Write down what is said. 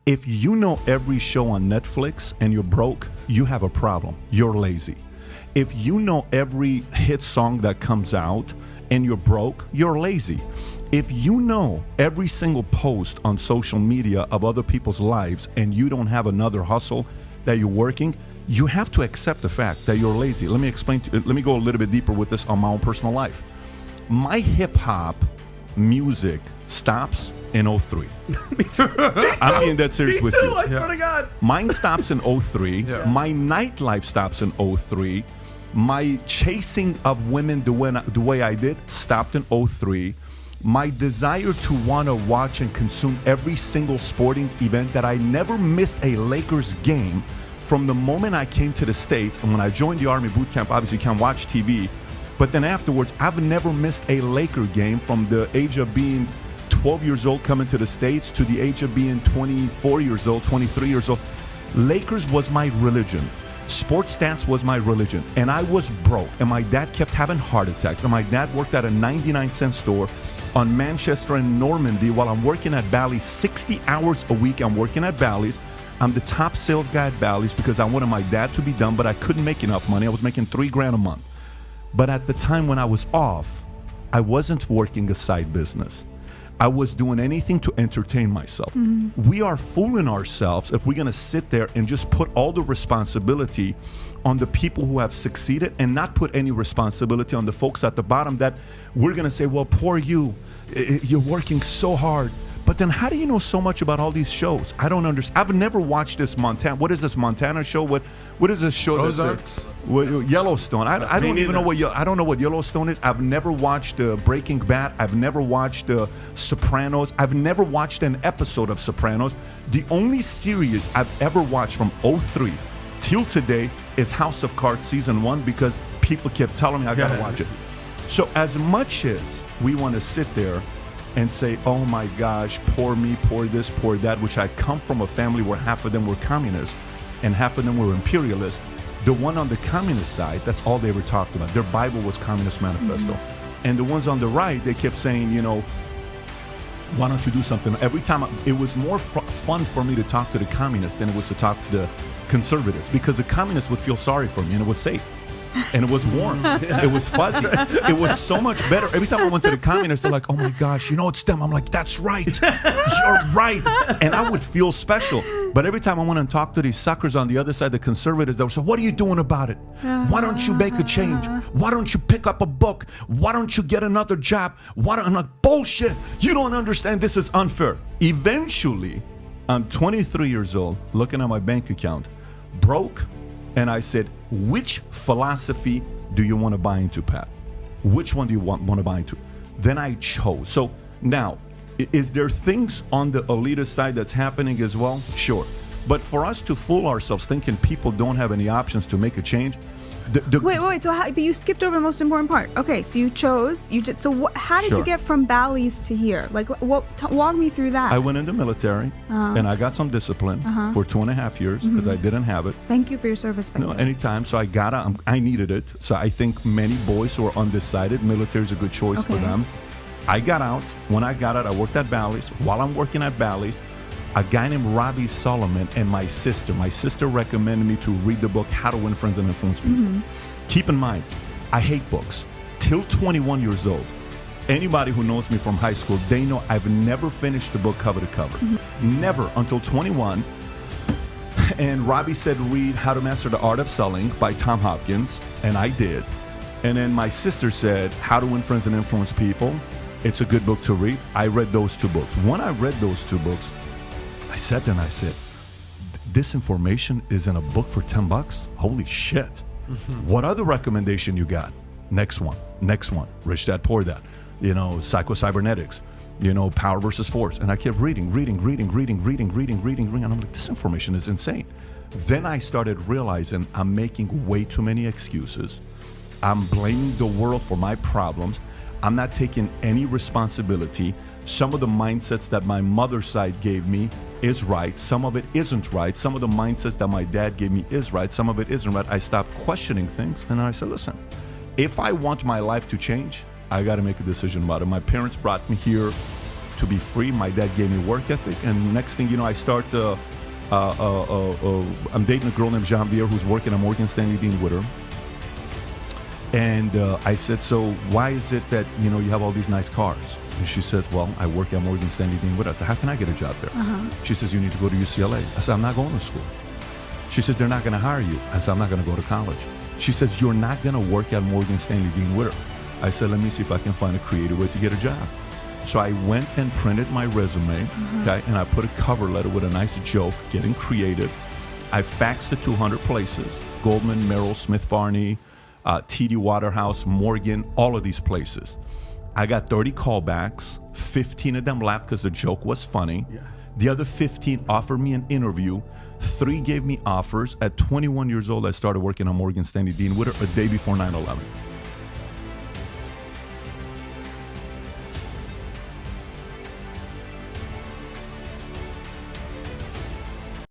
If you know every show on Netflix and you're broke, you have a problem. You're lazy. If you know every hit song that comes out and you're broke, you're lazy. If you know every single post on social media of other people's lives and you don't have another hustle that you're working, you have to accept the fact that you're lazy. Let me go a little bit deeper with this on my own personal life. My hip hop music stops in 03. I'm being dead serious with you. I swear to God. Mine stops in 03. Yeah. My nightlife stops in 03. My chasing of women the way I did stopped in 03. My desire to want to watch and consume every single sporting event that I never missed a Lakers game from the moment I came to the States. And when I joined the Army boot camp, obviously you can't watch TV. But then afterwards, I've never missed a Laker game from the age of being 12 years old coming to the States to the age of being 24 years old, 23 years old. Lakers was my religion. Sports stats was my religion. And I was broke. And my dad kept having heart attacks. And my dad worked at a 99-cent store on Manchester and Normandy while I'm working at Bally's 60 hours a week. I'm working at Bally's. I'm the top sales guy at Bally's because I wanted my dad to be done, but I couldn't make enough money. I was making $3,000 a month. But at the time when I was off, I wasn't working a side business. I was doing anything to entertain myself. Mm-hmm. We are fooling ourselves if we're going to sit there and just put all the responsibility on the people who have succeeded and not put any responsibility on the folks at the bottom that we're going to say, well, poor you, you're working so hard. But then how do you know so much about all these shows? I don't understand. I've never watched this Montana. What is this Montana show? What is this show? Ozarks. Yellowstone. I don't even know I don't know what Yellowstone is. I've never watched Breaking Bad. I've never watched Sopranos. I've never watched an episode of Sopranos. The only series I've ever watched from 03 till today is House of Cards season 1 because people kept telling me I gotta watch it. So as much as we want to sit there and say, oh my gosh, poor me, poor this, poor that, which I come from a family where half of them were communists and half of them were imperialists. The one on the communist side, that's all they ever talked about. Their Bible was Communist Manifesto. Mm-hmm. And the ones on the right, they kept saying, you know, why don't you do something? Every time, it was more fun for me to talk to the communists than it was to talk to the conservatives because the communists would feel sorry for me and it was safe. And it was warm. It was fuzzy. It was so much better. Every time I went to the communists, they're like, oh my gosh, you know, it's them. I'm like, that's right. You're right. And I would feel special. But every time I went and talked to these suckers on the other side, the conservatives, they would say, what are you doing about it? Why don't you make a change? Why don't you pick up a book? Why don't you get another job? I'm like, bullshit. You don't understand. This is unfair. Eventually, I'm 23 years old, looking at my bank account, broke. And I said, which philosophy do you want to buy into, Pat? Which one do you want to buy into? Then I chose. So now, is there things on the elitist side that's happening as well? Sure. But for us to fool ourselves thinking people don't have any options to make a change. Wait. So but you skipped over the most important part. Okay, so you chose. You did. So how did you get from Bally's to here? Like, walk me through that. I went in the military and I got some discipline for 2.5 years because I didn't have it. Thank you for your service. No, anytime. So I got out. I needed it. So I think many boys who are undecided, military is a good choice for them. I got out. When I got out, I worked at Bally's. While I'm working at Bally's, a guy named Robbie Solomon and my sister recommended me to read the book How to Win Friends and Influence People. Keep in mind, I hate books. Till 21 years old, anybody who knows me from high school, they know I've never finished the book cover to cover. Never until 21. And Robbie said read How to Master the Art of Selling by Tom Hopkins, and I did. And then my sister said How to Win Friends and Influence People. It's a good book to read. I read those 2 books. When I read those 2 books, I sat there and I said, this information is in a book for $10? Holy shit. What other recommendation you got? Next one. Rich Dad, Poor Dad. You know, Psycho-Cybernetics. You know, Power versus Force. And I kept reading. And I'm like, this information is insane. Then I started realizing I'm making way too many excuses. I'm blaming the world for my problems. I'm not taking any responsibility. Some of the mindsets that my mother's side gave me is right. Some of it isn't right. Some of the mindsets that my dad gave me is right. Some of it isn't right. I stopped questioning things and I said, listen, if I want my life to change, I got to make a decision about it. My parents brought me here to be free. My dad gave me work ethic, and next thing you know, I start. I'm dating a girl named Jean-Pierre who's working at Morgan Stanley Dean Witter. And I said, so why is it that, you have all these nice cars? And she says, well, I work at Morgan Stanley Dean Witter. I said, how can I get a job there? She says, you need to go to UCLA. I said, I'm not going to school. She says, they're not going to hire you. I said, I'm not going to go to college. She says, you're not going to work at Morgan Stanley Dean Witter. I said, let me see if I can find a creative way to get a job. So I went and printed my resume, okay, and I put a cover letter with a nice joke, getting creative. I faxed it to 200 places, Goldman, Merrill, Smith Barney, TD Waterhouse, Morgan, all of these places. I got 30 callbacks. 15 of them laughed because the joke was funny. Yeah. The other 15 offered me an interview. 3 gave me offers. At 21 years old, I started working on Morgan Stanley Dean Witter a day before 9/11.